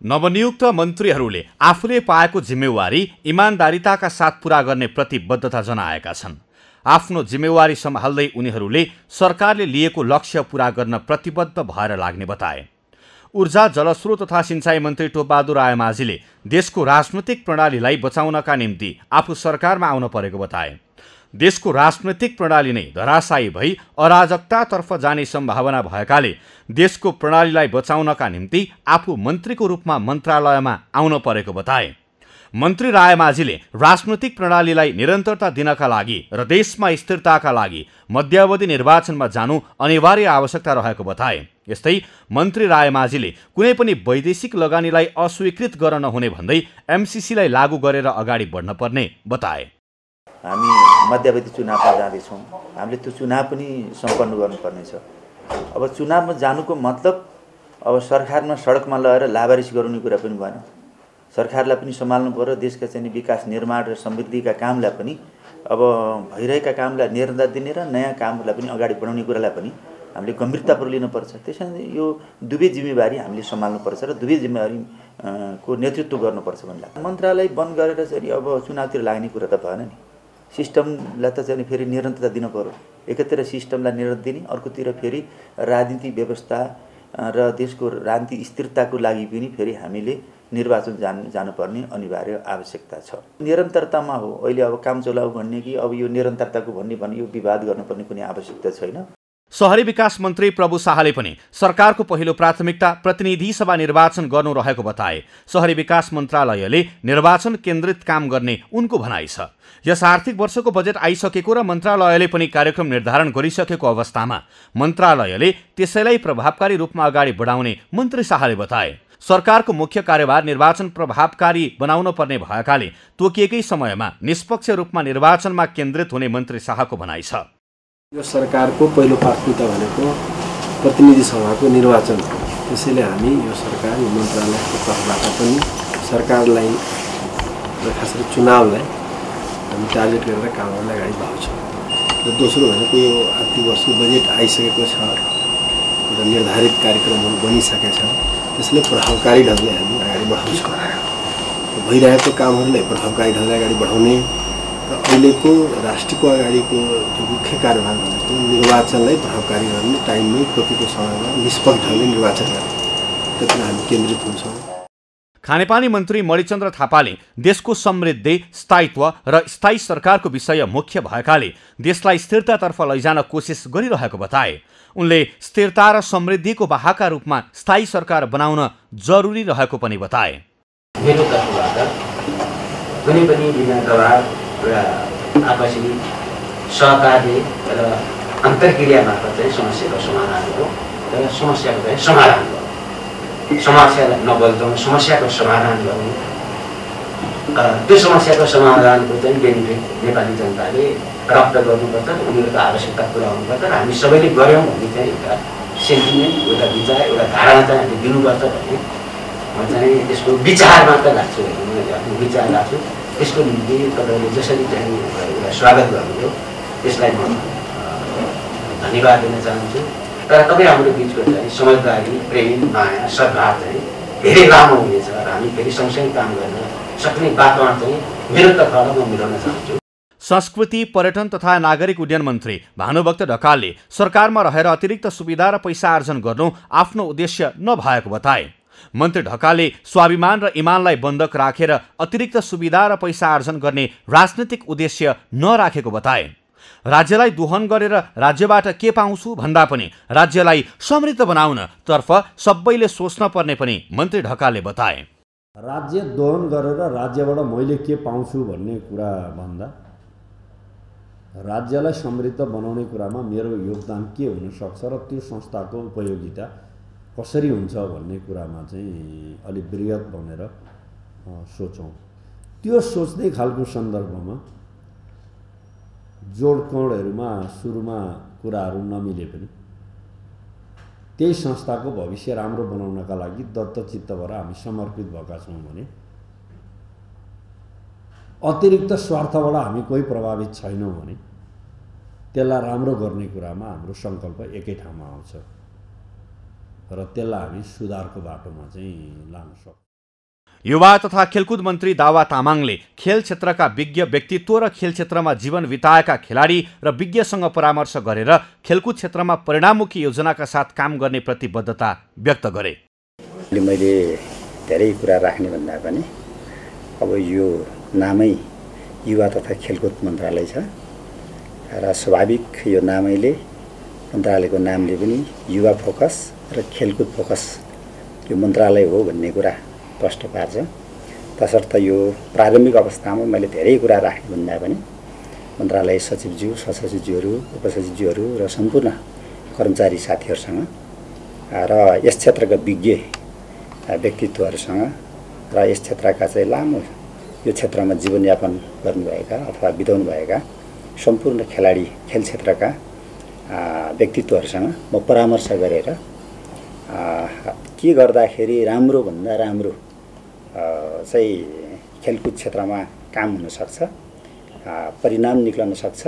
नवनियुक्त मन्त्रीहरूले आफूले पाएको जिम्मेवारी इमानदारिताका साथ पूरा गर्ने प्रतिबद्धता जनाएका छन्। आफ्नो जिम्मेवारी सम्हाल्दै उनीहरूले सरकारले लिएको लक्ष्य पूरा गर्न प्रतिबद्ध भएर लाग्ने बताए। ऊर्जा, जलस्रोत तथा सिंचाई मन्त्री टोपबहादुर रायमाझीले देशको राजनैतिक प्रणालीलाई बचाउनका निम्ति आफू सरकारमा आउन परेको बताए। देशको राजनैतिक प्रणाली नै धराशायी भई अराजकतातर्फ जाने सम्भावना भएकाले देशको प्रणालीलाई बचाउनका निम्ति आफू मन्त्रीको रूपमा मन्त्रालयमा आउन परेको बताए। मन्त्री रायमाझीले राजनैतिक प्रणालीलाई निरन्तरता दिनका लागि र देशमा स्थिरताका लागि मध्यावधि निर्वाचनमा जानु अनिवार्य आवश्यकता रहेको बताए। यस्तै मन्त्री रायमाझीले कुनै पनि वैदेशिक लगानीलाई अस्वीकृत गर्न नहुने भन्दै एमसीसीलाई लागू गरेर अगाडि बढ्न पर्ने बताए। हामी मध्यावधि चुनावमा जाँदैछौँ। हामीले त्यो चुनाव पनि सम्पन्न गर्नुपर्नेछ। अब चुनावमा जानुको मतलब अब सरकारमा सडकमा लगेर लावारिस गराउने कुरा पनि भएन। सरकारलाई पनि सम्हाल्नु पर्यो। देशका चाहिँ विकास निर्माण र समृद्धिका कामलाई पनि अब भइरहेका कामलाई निरन्तरता दिने र नयाँ कामलाई पनि अगाडि बढाउने कुरालाई पनि हामीले गम्भीरतापूर्वक लिनुपर्छ। त्यसैले यो दुवै जिम्मेवारी हामीले सम्हाल्नुपर्छ र दुवै जिम्मेवारी को नेतृत्व गर्नुपर्छ भन्ने लाग्छ। मन्त्रालय बन्द गरेर चाहिँ अब चुनावतिर लाग्ने कुरा त भएन नि। सिस्टमलाई त चाहिँ फेरि निरन्तरता दिनु पर्यो। एकातिर सिस्टमलाई निरन्तरता दिने, अर्कोतिर फेरि राजनीतिक व्यवस्था र देशको राजनीतिक स्थिरताको लागि पनि फेरि हामीले निर्वाचन जानुपर्ने अनिवार्य आवश्यकता छ। निरन्तरतामा हो। अहिले अब काम चलाऊ भन्ने कि अब यो निरन्तरताको भन्ने यो विवाद गर्नुपर्ने कुनै आवश्यकता छैन। शहरी विकास मन्त्री प्रभु शाहले पनि सरकारको पहिलो प्राथमिकता प्रतिनिधि सभा निर्वाचन गर्नु रहेको बताए। शहरी विकास मन्त्रालयले निर्वाचन केन्द्रित काम गर्ने उनको भनाइ छ। यस आर्थिक वर्षको बजेट आइसकेको र मन्त्रालयले पनि कार्यक्रम निर्धारण गरिसकेको अवस्थामा मन्त्रालयले त्यसैलाई प्रभावकारी रूपमा अगाडि बढाउने मन्त्री शाहले बताए। सरकारको मुख्य कार्यभार निर्वाचन प्रभावकारी बनाउन पर्ने भएकाले तोकिएकै समयमा निष्पक्ष रूपमा निर्वाचनमा केन्द्रित हुने मन्त्री शाहको भनाइ छ। यो सरकारको पहिलो प्राथमिकता भनेको प्रतिनिधि सभाको निर्वाचन हो। त्यसैले हामी यो सरकार यो मन्त्रालयको तर्फबाट पनि सरकारलाई र खास गरी चुनावलाई हामी टार्गेट गरेर काम गर्न अगाडि बढाउँछौँ। र दोस्रो भनेको यो आर्थिक वर्षको बजेट आइसकेको छ र निर्धारित कार्यक्रमहरू बनिसकेका छ। त्यसले प्रभावकारी ढङ्गले हामी अगाडि बढाउँछौँ। भइरहेको कामहरूलाई प्रभावकारी ढङ्गले अगाडि बढाउने र अहिलेको राष्ट्रको अगाडिको जो मुख्य कार्यभार भनेको निर्वाचनलाई प्रभावकारी गर्ने, टाइममै तोकेको समयमा निष्पक्ष ढङ्गले निर्वाचन गर्ने, त्यसमा हामी केन्द्रित हुन्छौँ। खानेपानी मन्त्री मणिचन्द्र थापाले देशको समृद्धि, स्थायित्व र स्थायी सरकारको विषय मुख्य भएकाले देशलाई स्थिरतातर्फ लैजान कोसिस गरिरहेको बताए। उनले स्थिरता र समृद्धिको वाहकका रूपमा स्थायी सरकार बनाउन जरुरी रहेको पनि बताए। मेरो तर्फबाट कुनै पनि बिना दबाव र आपसी सहकार्य र अन्तर्क्रिया मार्फत चाहिँ समस्याको समाधान हो र समस्याको चाहिँ समाधान हो। समस्यालाई नबदल्नु, समस्याको समाधान गर्नु, त्यो समस्याको समाधानको चाहिँ बेनिफिट नेपाली जनताले प्राप्त गर्नुपर्छ। उनीहरूको आवश्यकता पुरा हुनुपर्छ र हामी सबैले गऱ्यौँ भन्ने चाहिँ एउटा सेन्टिमेन्ट, एउटा विचार, एउटा धारणा चाहिँ हामीले दिनुपर्छ भन्ने म चाहिँ त्यसको विचार मात्र राख्छु। मैले आफ्नो विचार राख्छु। त्यसको निम्ति तपाईँले जसरी चाहिँ एउटा स्वागत गर्नुभयो त्यसलाई म धन्यवाद दिन चाहन्छु। तर तपाईँ हाम्रो बिचको चाहिँ समझदारी, प्रेम, माया, सद्भाव चाहिँ धेरै लामो हुनेछ र हामी फेरि सँगसँगै काम गर्न सक्ने वातावरण चाहिँ मेरो तर्फबाट म मिलाउन चाहन्छु। संस्कृति, पर्यटन तथा नागरिक उड्डयन मन्त्री भानुभक्त ढकालले सरकारमा रहेर अतिरिक्त सुविधा र पैसा आर्जन गर्नु आफ्नो उद्देश्य नभएको बताए। मन्त्री ढकालले स्वाभिमान र इमानलाई बन्धक राखेर अतिरिक्त सुविधा र पैसा आर्जन गर्ने राजनीतिक उद्देश्य नराखेको बताए। राज्यलाई दोहन गरेर राज्यबाट के पाउँछु भन्दा पनि राज्यलाई समृद्ध बनाउन तर्फ सबैले सोच्न पर्ने पनि मन्त्री ढकालले बताए। राज्य दोहन गरेर राज्यबाट मैले के पाउँछु भन्ने कुरा भन्दा राज्यलाई समृद्ध बनाउने कुरामा मेरो योगदान के हुन सक्छ र त्यो संस्थाको उपयोगिता कसरी हुन्छ भन्ने कुरामा चाहिँ अलि बृहत बनेर सोचौँ। त्यो सोच्ने खालको सन्दर्भमा जोडकोडहरूमा सुरुमा कुराहरू नमिले पनि त्यही संस्थाको भविष्य राम्रो बनाउनका लागि दत्तचित्त भएर हामी समर्पित भएका छौँ भने अतिरिक्त स्वार्थबाट हामी कोही प्रभावित छैनौँ भने त्यसलाई राम्रो गर्ने कुरामा हाम्रो सङ्कल्प एकै ठाउँमा आउँछ र त्यसलाई हामी सुधारको बाटोमा चाहिँ लान सक्छौँ। युवा तथा खेलकुद मन्त्री दावा तामाङले खेल क्षेत्रका विज्ञ व्यक्तित्व र खेल क्षेत्रमा जीवन बिताएका खेलाडी र विज्ञसँग परामर्श गरेर खेलकुद क्षेत्रमा परिणाममुखी योजनाका साथ काम गर्ने प्रतिबद्धता व्यक्त गरे। मैले धेरै कुरा राख्ने भन्दा पनि अब यो नामै युवा तथा खेलकुद मन्त्रालय छ र स्वाभाविक यो नामैले मन्त्रालयको नामले पनि युवा फोकस र खेलकुद फोकस यो मन्त्रालय हो भन्ने कुरा प्रश्न पार्छ। तसर्थ यो प्रारम्भिक अवस्थामा मैले धेरै कुरा राख्ने भन्दा पनि मन्त्रालय सचिवज्यू, सहसचिवज्यूहरू, उपसचिवज्यूहरू र सम्पूर्ण कर्मचारी साथीहरूसँग र यस क्षेत्रका विज्ञ व्यक्तित्वहरूसँग र यस क्षेत्रका चाहिँ लामो यो क्षेत्रमा जीवनयापन गर्नुभएका अथवा बिताउनुभएका सम्पूर्ण खेलाडी खेल क्षेत्रका व्यक्तित्वहरूसँग म परामर्श गरेर के गर्दाखेरि राम्रो भन्दा राम्रो चाहिँ खेलकुद क्षेत्रमा काम हुन सक्छ, परिणाम निक्लन सक्छ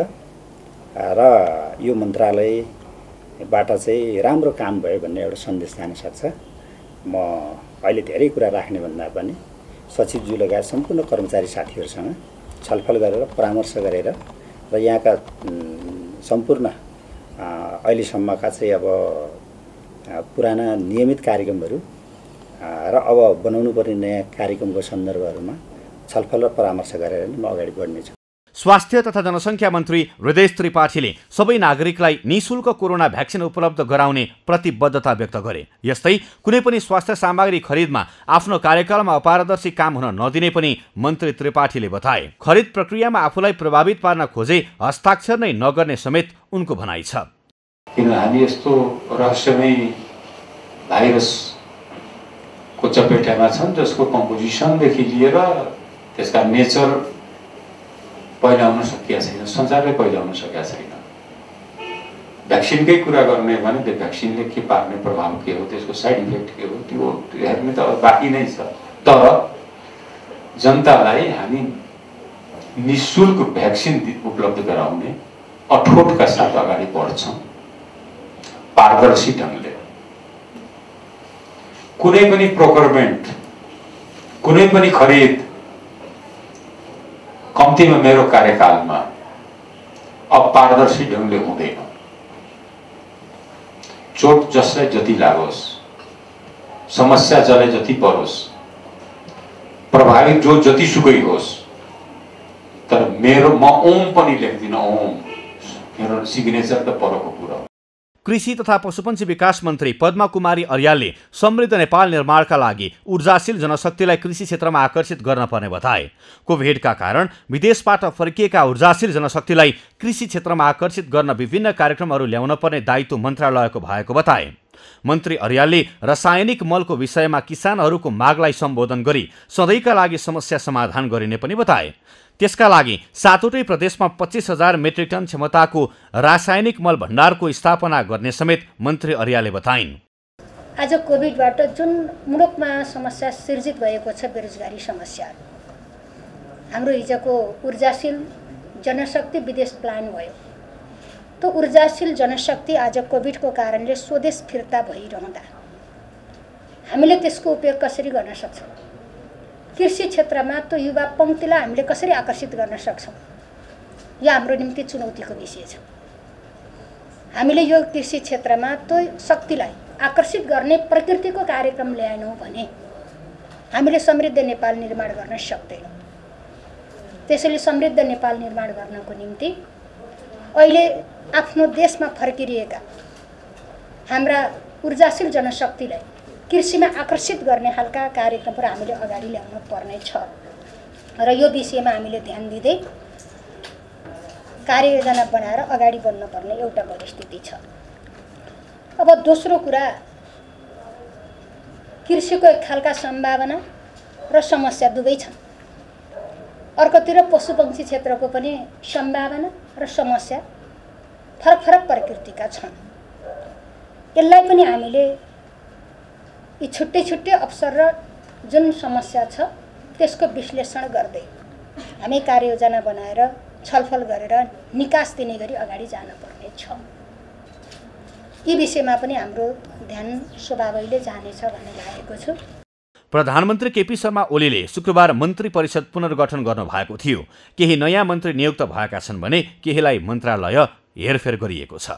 र यो मन्त्रालयबाट चाहिँ राम्रो काम भयो भन्ने एउटा सन्देश जान सक्छ। म अहिले धेरै कुरा राख्ने भन्दा पनि सचिवज्यू लगायत सम्पूर्ण कर्मचारी साथीहरूसँग छलफल गरेर परामर्श गरेर र यहाँका सम्पूर्ण अहिलेसम्मका चाहिँ अब पुराना नियमित कार्यक्रमहरू र अब बनाउनु पर्ने नयाँ कार्यक्रमको सन्दर्भहरूमा छलफल र परामर्श गरेर म अगाडि बढ्नेछु। स्वास्थ्य तथा जनसङ्ख्या मन्त्री हृदय त्रिपाठीले सबै नागरिकलाई निःशुल्क कोरोना भ्याक्सिन उपलब्ध गराउने प्रतिबद्धता व्यक्त गरे। यस्तै कुनै पनि स्वास्थ्य सामग्री खरिदमा आफ्नो कार्यकालमा अपारदर्शी काम हुन नदिने पनि मन्त्री त्रिपाठीले बताए। खरिद प्रक्रियामा आफूलाई प्रभावित पार्न खोजे हस्ताक्षर नै नगर्ने समेत उनको भनाइ छ। किन हामी यस्तो रहस्यमय भाइरसको चपेटामा छन् जसको कम्पोजिसनदेखि लिएर त्यसका नेचर पहिलाउन सकिएको छैन, संसारले पहिलाउन सकेका छैन। भ्याक्सिनकै कुरा गर्ने भने त्यो भ्याक्सिनले के पार्ने प्रभाव के हो, त्यसको साइड इफेक्ट के हो, त्यो हेर्ने त बाँकी नै छ। तर जनतालाई हामी निःशुल्क भ्याक्सिन उपलब्ध गराउने अठोटका साथ अगाडि बढ्छौँ, पारदर्शी ढङ्गले। कुनै पनि प्रोक्योरमेन्ट, कुनै पनि खरिद कम्तीमा मेरो कार्यकालमा अपारदर्शी ढङ्गले हुँदैन। चोट जसलाई जति लागोस्, समस्या जसलाई जति परोस्, प्रभावित जो जतिसुकै होस्, तर मेरो म ओम पनि लेख्दिनँ। ओम मेरो सिग्नेचर त परको कुरा हो। कृषि तथा पशुपन्छी विकास मन्त्री पद्मा कुमारी अर्यालले समृद्ध नेपाल निर्माणका लागि ऊर्जाशील जनशक्तिलाई कृषि क्षेत्रमा आकर्षित गर्न पर्ने बताए। कोभिडका कारण विदेशबाट फर्किएका ऊर्जाशील जनशक्तिलाई कृषि क्षेत्रमा आकर्षित गर्न विभिन्न कार्यक्रमहरू ल्याउन पर्ने दायित्व मन्त्रालयको भएको बताए। मन्त्री अर्यालले रासायनिक मलको विषयमा किसानहरूको मागलाई सम्बोधन गरी सधैँका लागि समस्या समाधान गरिने पनि बताए। त्यसका लागि 7वटै प्रदेशमा 25,000 मेट्रिक टन क्षमताको रासायनिक मल भण्डारको स्थापना गर्ने समेत मन्त्री अर्यालले बताइन्। आज कोभिडबाट जुन मुलुकमा समस्या सिर्जित भएको छ, बेरोजगारी समस्या, हाम्रो हिजोको ऊर्जाशील जनशक्ति विदेश प्लान भयो। त्यो ऊर्जाशील जनशक्ति आज कोभिडको कारणले स्वदेश फिर्ता भइरहँदा हामीले त्यसको उपयोग कसरी गर्न सक्छौँ? कृषि क्षेत्रमा त्यो युवा पङ्क्तिलाई हामीले कसरी आकर्षित गर्न सक्छौँ? यो हाम्रो निम्ति चुनौतीको विषय छ। हामीले यो कृषि क्षेत्रमा त्यो शक्तिलाई आकर्षित गर्ने प्रकृतिको कार्यक्रम ल्याएनौँ भने हामीले समृद्ध नेपाल निर्माण गर्न सक्दैनौँ। त्यसैले समृद्ध नेपाल निर्माण गर्नको निम्ति अहिले आफ्नो देशमा फर्किरहेका हाम्रा ऊर्जाशील जनशक्तिलाई कृषिमा आकर्षित गर्ने खालका कार्यक्रमहरू हामीले अगाडि ल्याउन पर्ने छ र यो विषयमा हामीले ध्यान दिँदै कार्ययोजना बनाएर अगाडि बढ्न पर्ने एउटा परिस्थिति छ। अब दोस्रो कुरा, कृषिको एक खालका सम्भावना र समस्या दुवै छन्। अर्कोतिर पशुपक्षी क्षेत्रको पनि सम्भावना र समस्या फरक फरक प्रकृतिका छन्। यसलाई पनि हामीले यी छुट्टै छुट्टै अवसर र जुन समस्या छ त्यसको विश्लेषण गर्दै हामी कार्ययोजना बनाएर छलफल गरेर निकास दिने गरी अगाडि जानुपर्ने छ। यी विषयमा पनि हाम्रो ध्यान स्वभावैले जानेछ भन्ने लागेको छु। प्रधानमन्त्री केपी शर्मा ओलीले शुक्रबार मन्त्री परिषद पुनर्गठन गर्नुभएको थियो। केही नयाँ मन्त्री नियुक्त भएका छन् भने केहीलाई मन्त्रालय हेरफेर गरिएको छ।